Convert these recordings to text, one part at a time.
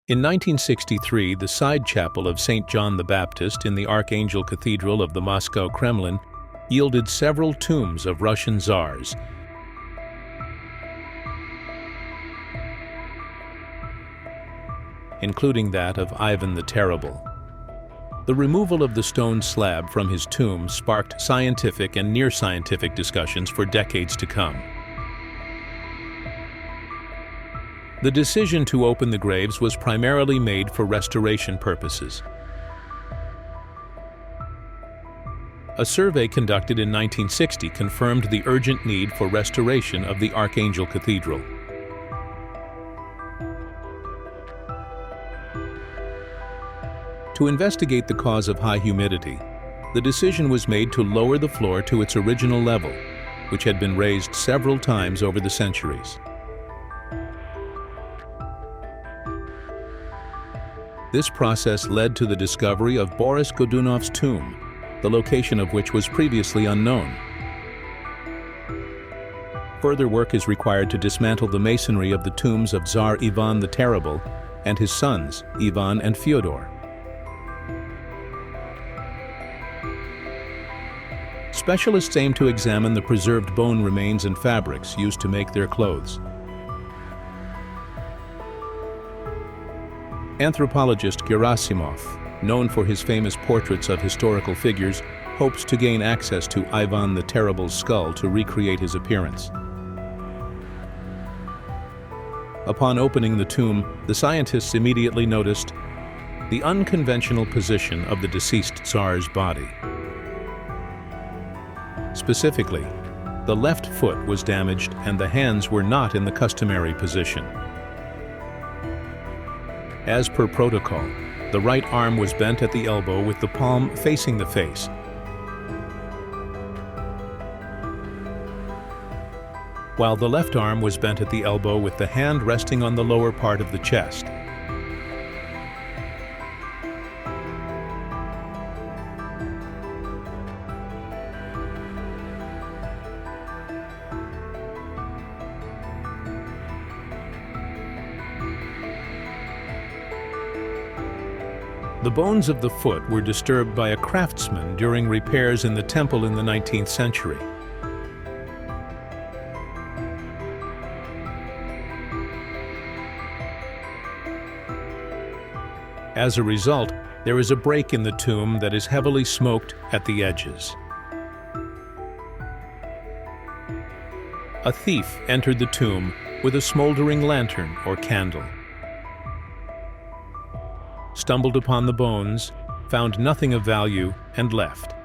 In 1963, the side chapel of St. John the Baptist in the Archangel Cathedral of the Moscow Kremlin yielded several tombs of Russian czars, including that of Ivan the Terrible. The removal of the stone slab from his tomb sparked scientific and near-scientific discussions for decades to come. The decision to open the graves was primarily made for restoration purposes. A survey conducted in 1960 confirmed the urgent need for restoration of the Archangel Cathedral. To investigate the cause of high humidity, the decision was made to lower the floor to its original level, which had been raised several times over the centuries. This process led to the discovery of Boris Godunov's tomb, the location of which was previously unknown. Further work is required to dismantle the masonry of the tombs of Tsar Ivan the Terrible and his sons, Ivan and Fyodor. Specialists aim to examine the preserved bone remains and fabrics used to make their clothes. Anthropologist Gerasimov, known for his famous portraits of historical figures, hopes to gain access to Ivan the Terrible's skull to recreate his appearance. Upon opening the tomb, the scientists immediately noticed the unconventional position of the deceased Tsar's body. Specifically, the left foot was damaged and the hands were not in the customary position. As per protocol, the right arm was bent at the elbow with the palm facing the face. While the left arm was bent at the elbow with the hand resting on the lower part of the chest. The bones of the foot were disturbed by a craftsman during repairs in the temple in the 19th century. As a result, there is a break in the tomb that is heavily smoked at the edges. A thief entered the tomb with a smoldering lantern or candle, stumbled upon the bones, found nothing of value, and left.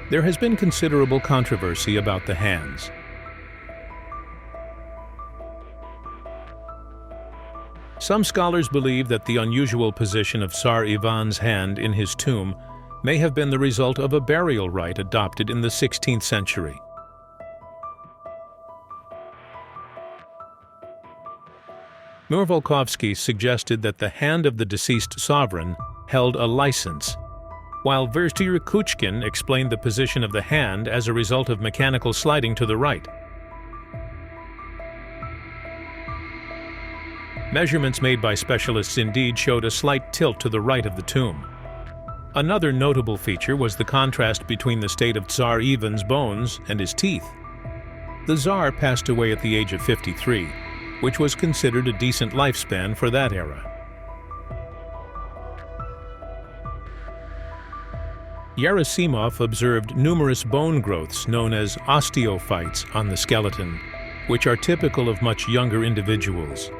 There has been considerable controversy about the hands. Some scholars believe that the unusual position of Tsar Ivan's hand in his tomb may have been the result of a burial rite adopted in the 16th century. Murvolkovsky suggested that the hand of the deceased sovereign held a license, while Verstyr-Kuchkin explained the position of the hand as a result of mechanical sliding to the right. Measurements made by specialists indeed showed a slight tilt to the right of the tomb. Another notable feature was the contrast between the state of Tsar Ivan's bones and his teeth. The Tsar passed away at the age of 53, which was considered a decent lifespan for that era. Gerasimov observed numerous bone growths known as osteophytes on the skeleton, which are typical of much younger individuals.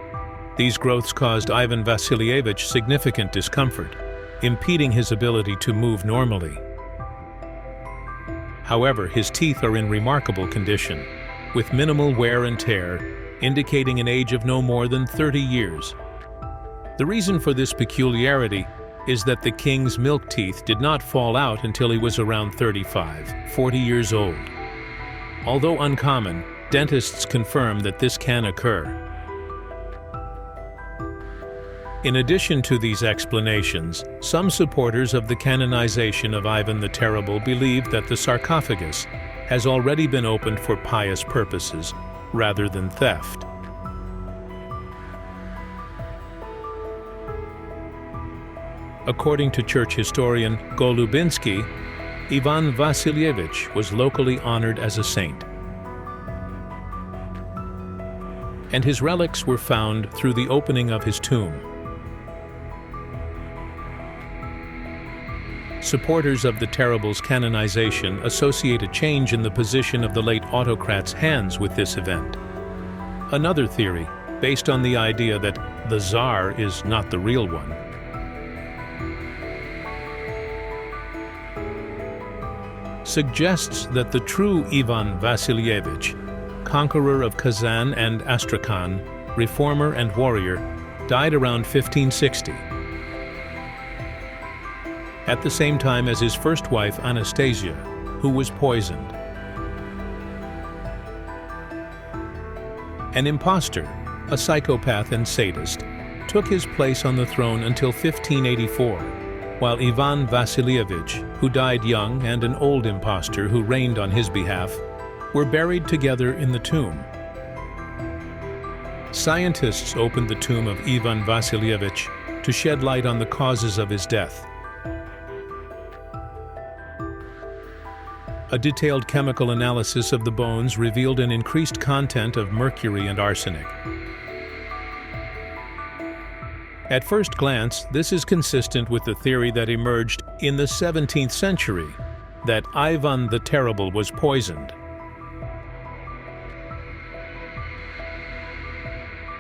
These growths caused Ivan Vasilievich significant discomfort, impeding his ability to move normally. However, his teeth are in remarkable condition, with minimal wear and tear, indicating an age of no more than 30 years. The reason for this peculiarity is that the king's milk teeth did not fall out until he was around 35, 40 years old. Although uncommon, dentists confirm that this can occur. In addition to these explanations, some supporters of the canonization of Ivan the Terrible believe that the sarcophagus has already been opened for pious purposes, rather than theft. According to church historian Golubinsky, Ivan Vasilyevich was locally honored as a saint, and his relics were found through the opening of his tomb. Supporters of the Terrible's canonization associate a change in the position of the late autocrat's hands with this event. Another theory, based on the idea that the Tsar is not the real one, suggests that the true Ivan Vasilyevich, conqueror of Kazan and Astrakhan, reformer and warrior, died around 1560, at the same time as his first wife Anastasia, who was poisoned. An impostor, a psychopath and sadist, took his place on the throne until 1584, while Ivan Vasilyevich, who died young, and an old impostor who reigned on his behalf, were buried together in the tomb. Scientists opened the tomb of Ivan Vasilyevich to shed light on the causes of his death. A detailed chemical analysis of the bones revealed an increased content of mercury and arsenic. At first glance, this is consistent with the theory that emerged in the 17th century, that Ivan the Terrible was poisoned.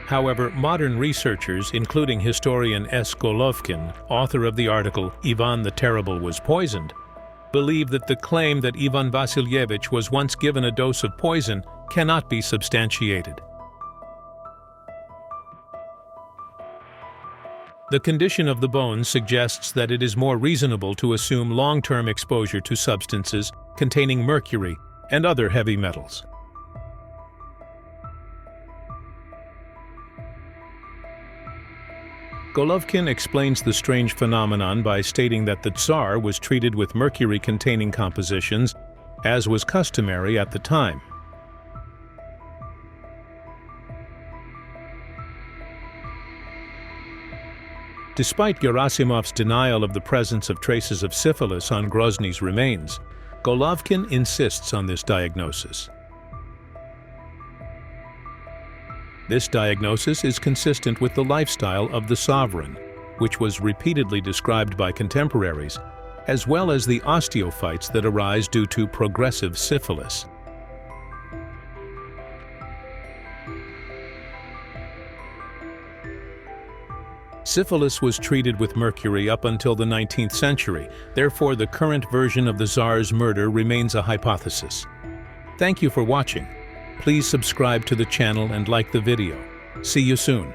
However, modern researchers, including historian S. Golovkin, author of the article "Ivan the Terrible was Poisoned," believe that the claim that Ivan Vasilyevich was once given a dose of poison cannot be substantiated. The condition of the bones suggests that it is more reasonable to assume long-term exposure to substances containing mercury and other heavy metals. Golovkin explains the strange phenomenon by stating that the Tsar was treated with mercury-containing compositions, as was customary at the time. Despite Gerasimov's denial of the presence of traces of syphilis on Grozny's remains, Golovkin insists on this diagnosis. This diagnosis is consistent with the lifestyle of the sovereign, which was repeatedly described by contemporaries, as well as the osteophytes that arise due to progressive syphilis. Syphilis was treated with mercury up until the 19th century. Therefore, the current version of the Tsar's murder remains a hypothesis. Thank you for watching. Please subscribe to the channel and like the video. See you soon.